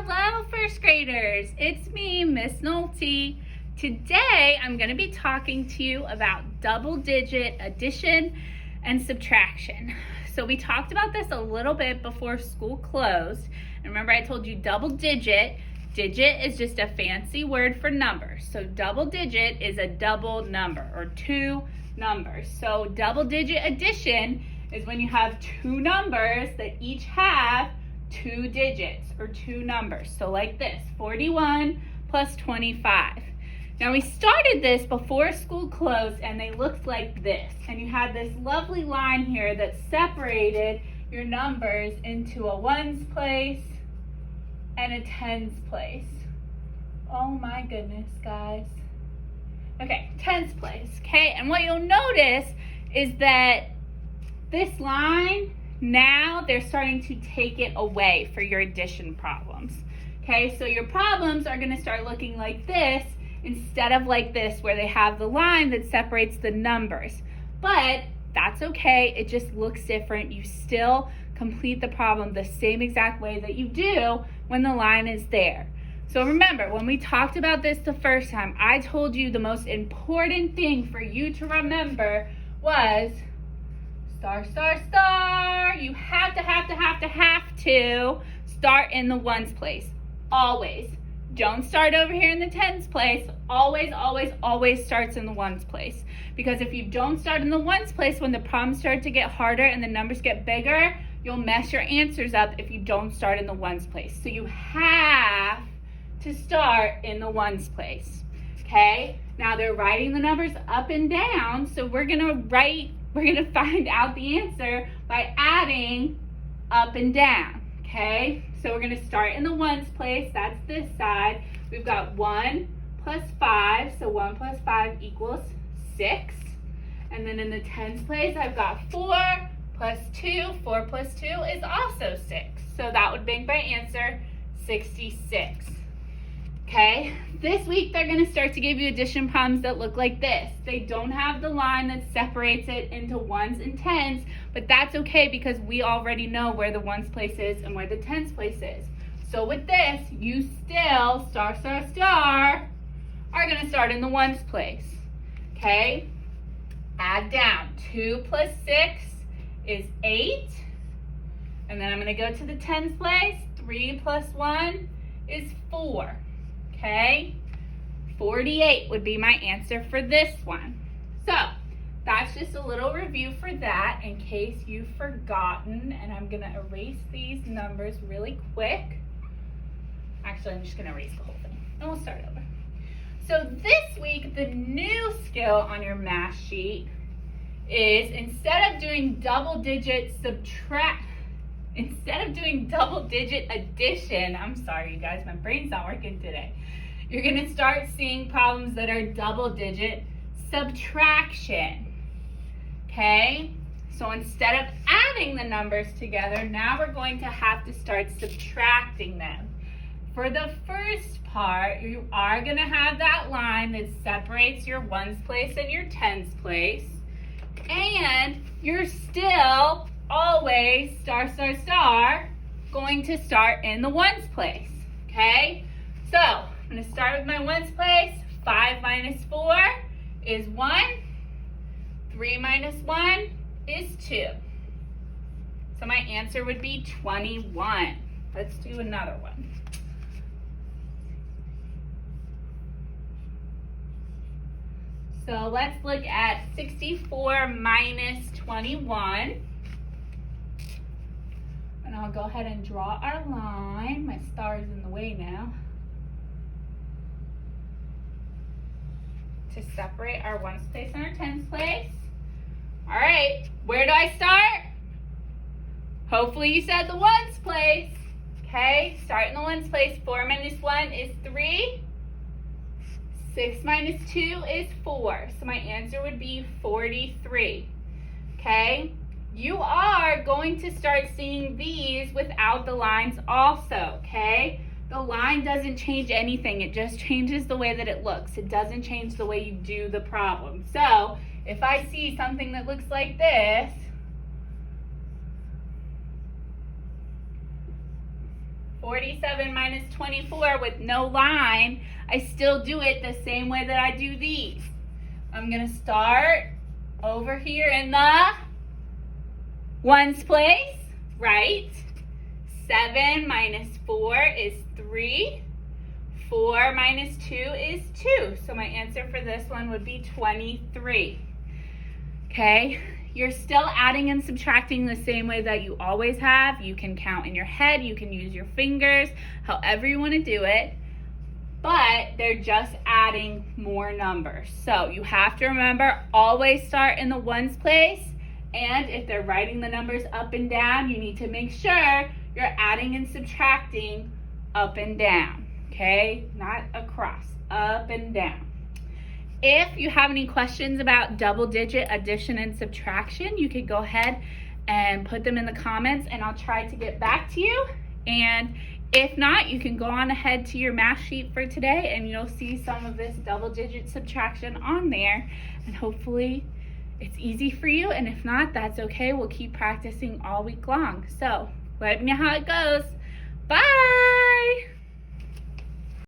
Hello, first graders. It's me, Miss Nolte. Today, I'm going to be talking to you about double-digit addition and subtraction. So we talked about this a little bit before school closed. And remember, I told you double-digit. Digit is just a fancy word for numbers. So double-digit is a double number or two numbers. So double-digit addition is when you have two numbers that each have two digits or two numbers. So like this, 41 plus 25. Now we started this before school closed and they looked like this. And you had this lovely line here that separated your numbers into a ones place and a tens place. Oh my goodness, guys. Okay, tens place, okay? And what you'll notice is that this line, now they're starting to take it away for your addition problems. Okay, so your problems are going to start looking like this instead of like this where they have the line that separates the numbers. But that's okay, it just looks different. You still complete the problem the same exact way that you do when the line is there. So remember, when we talked about this the first time, I told you the most important thing for you to remember was star, star, star. You have to start in the ones place. Always. Don't start over here in the tens place. Always starts in the ones place. Because if you don't start in the ones place, when the problems start to get harder and the numbers get bigger, you'll mess your answers up if you don't start in the ones place. So you have to start in the ones place. Okay? Now they're writing the numbers up and down, so we're gonna find out the answer by adding up and down, okay? So we're gonna start in the ones place, that's this side. We've got 1 plus 5, so 1 plus 5 equals 6. And then in the tens place, I've got 4 plus 2, 4 plus 2 is also 6. So that would make my answer 66. Okay, this week they're going to start to give you addition problems that look like this. They don't have the line that separates it into ones and tens, but that's okay because we already know where the ones place is and where the tens place is. So with this, you still, star, star, star, are going to start in the ones place. Okay, add down. 2 plus 6 is 8. And then I'm going to go to the tens place. 3 plus 1 is 4. Okay, 48 would be my answer for this one. So that's just a little review for that in case you've forgotten. And I'm going to erase these numbers really quick. Actually, I'm just going to erase the whole thing and we'll start over. So this week, the new skill on your math sheet is instead of doing double-digit addition, I'm sorry you guys, my brain's not working today. You're going to start seeing problems that are double-digit subtraction. Okay? So instead of adding the numbers together, now we're going to have to start subtracting them. For the first part, you are going to have that line that separates your ones place and your tens place. And you're still always, star, star, star, going to start in the ones place, okay? So, I'm going to start with my ones place. 5 minus 4 is 1. 3 minus 1 is 2. So my answer would be 21. Let's do another one. So let's look at 64 minus 21. And I'll go ahead and draw our line. My star is in the way now. To separate our ones place and our tens place. All right, where do I start? Hopefully you said the ones place. Okay, start in the ones place. 4 minus 1 is 3. 6 minus 2 is 4. So my answer would be 43. Okay? You are going to start seeing these without the lines also, okay? The line doesn't change anything. It just changes the way that it looks. It doesn't change the way you do the problem. So if I see something that looks like this, 47 minus 24 with no line, I still do it the same way that I do these. I'm going to start over here in the ones place, right? 7 minus 4 is 3. 4 minus 2 is 2. So my answer for this one would be 23. Okay, you're still adding and subtracting the same way that you always have. You can count in your head, you can use your fingers, however you want to do it, but they're just adding more numbers. So you have to remember, always start in the ones place, and if they're writing the numbers up and down, you need to make sure you're adding and subtracting up and down, okay? Not across, up and down. If you have any questions about double-digit addition and subtraction, you could go ahead and put them in the comments and I'll try to get back to you. And if not, you can go on ahead to your math sheet for today and you'll see some of this double-digit subtraction on there. And hopefully it's easy for you. And if not, that's okay. We'll keep practicing all week long. So let me know how it goes. Bye!